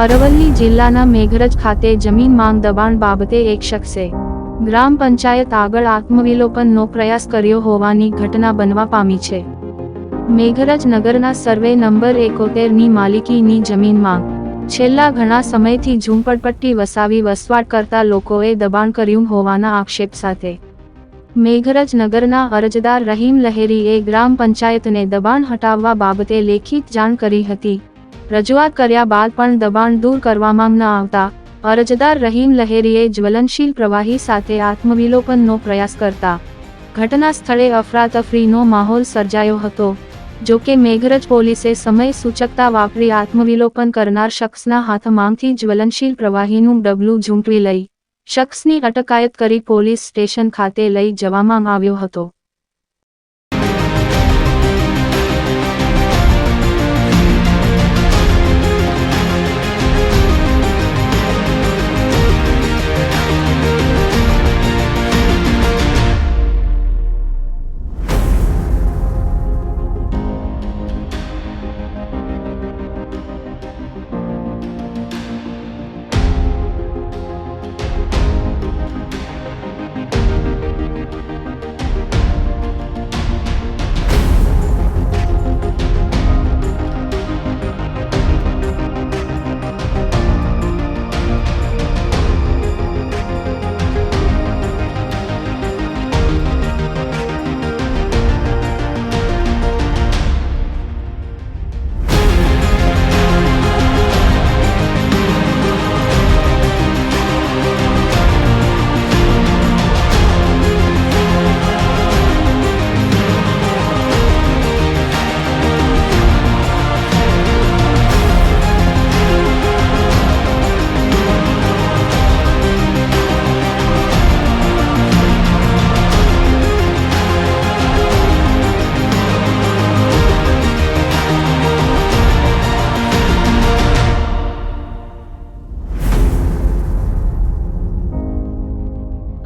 અરવલ્લી જિલ્લાના મેઘરજ ખાતે જમીન માંગ દબાણ બાબતે એક શખ્સે ગ્રામ પંચાયત આગળ આત્મવિલોપનનો પ્રયાસ કર્યો હોવાની ઘટના બનવા પામી છે। મેઘરજ નગરના સર્વે નંબર 71ની માલિકીની જમીન માંગ છેલ્લા ઘણા સમયથી ઝૂંપડપટ્ટી વસાવી વસવાટ કરતા લોકોએ દબાણ કર્યું હોવાના આક્ષેપ સાથે મેઘરજ નગરના અરજદાર રહીમ લહેરીએ ગ્રામ પંચાયતને દબાણ હટાવવા બાબતે લેખિત જાણ કરી હતી। રજૂઆત કર્યા બાદ પણ દબાણ દૂર કરવામાં ન આવતા અરજદાર રહીમ લહેરીએ જ્વલનશીલ પ્રવાહી સાથે આત્મવિલોપનનો પ્રયાસ કરતા ઘટના સ્થળે અફરાતફરીનો માહોલ સર્જાયો હતો। જો કે મેઘરજ પોલીસે સમય સૂચકતા વાપરી આત્મવિલોપન કરનાર શખ્સના હાથમાંથી જ્વલનશીલ પ્રવાહીનું ડબલું ઝૂંટવી લઈ શખ્સની અટકાયત કરી પોલીસ સ્ટેશન ખાતે લઈ જવામાં આવ્યો હતો।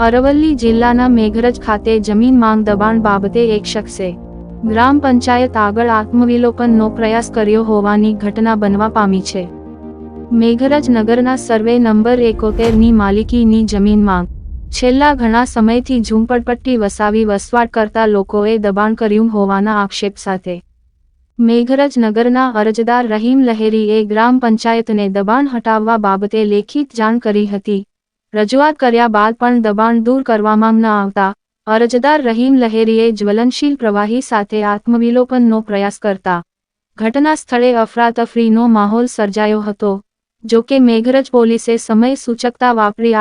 અરવલ્લી જિલ્લાના મેઘરજ ખાતે જમીન માંગ દબાણ બાબતે એક શખ્સે ગ્રામ પંચાયત આગળ આત્મવિલોપનનો પ્રયાસ કર્યો હોવાની ઘટના બનવા પામી છે। મેઘરજ નગરના સર્વે નંબર 71ની માલિકીની જમીન માંગ છેલ્લા ઘણા સમયથી ઝૂંપડપટ્ટી વસાવી વસવાટ કરતા લોકોએ દબાણ કર્યું હોવાના આક્ષેપ સાથે મેઘરજ નગરના અરજદાર રહીમ લહેરીએ ગ્રામ પંચાયતને દબાણ હટાવવા બાબતે લેખિત જાણ કરી હતી। રજૂઆત કર્યા બાદ પણ દબાણ દૂર કરવામાં ન આવતા અરજદાર રહીમ લહેરીએ જ્વલનશીલ પ્રવાહી સાથે આત્મવિલોપનનો પ્રયાસ કરતા ઘટના સ્થળે અફરાતફરીનો માહોલ સર્જાયો હતો। જો કે મેઘરજ પોલીસે સમય સૂચકતા વાપરી